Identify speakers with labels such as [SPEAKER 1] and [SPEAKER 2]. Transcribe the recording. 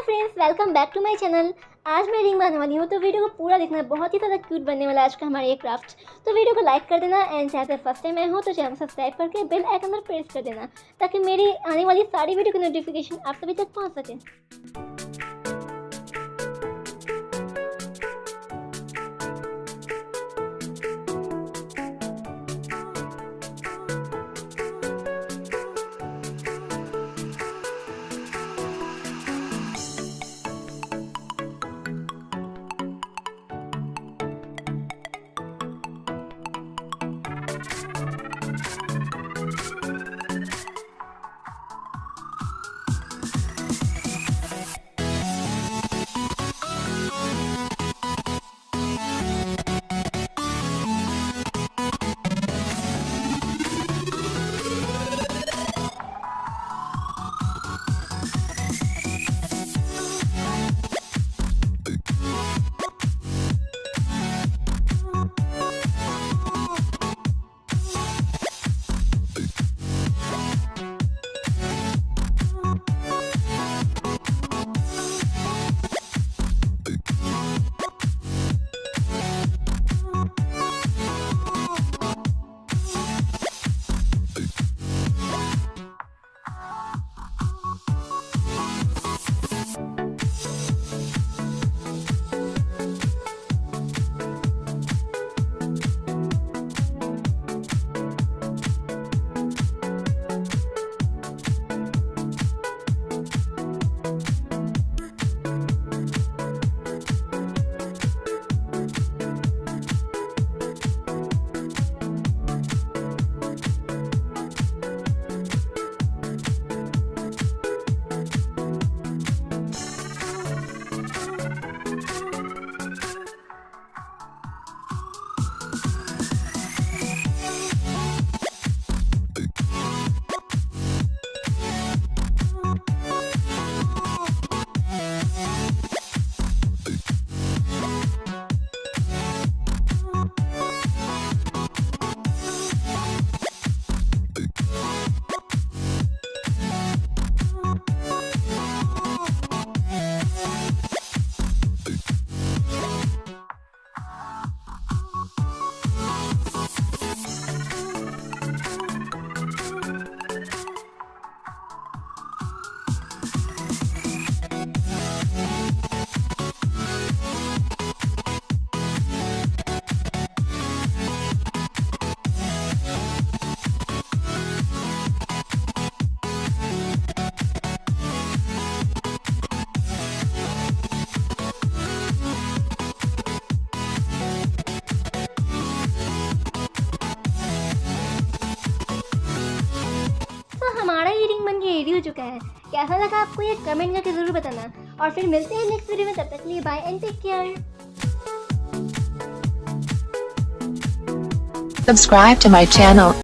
[SPEAKER 1] Friends, welcome back to my channel. आज मैं ring बनाने वाली हूँ, तो वीडियो को पूरा देखना। बहुत ही ज़्यादा क्यूट बनने वाला है आज का हमारा ये क्राफ्ट। तो वीडियो को लाइक कर देना एंड चैनल पर फर्स्ट टाइम आए हो तो चैनल सब्सक्राइब करके बेल आइकन पर प्रेस कर देना, ताकि मेरी आने वाली सारी वीडियो की नोटिफिकेशन आप सभी तक पहुँच सके। हमारा ये रिंग बन के रेडी हो चुका है। कैसा लगा आपको ये कमेंट करके ज़रूर बताना, और फिर मिलते हैं नेक्स्ट वीडियो में। तब तक के लिए bye and take care.
[SPEAKER 2] Subscribe to my channel.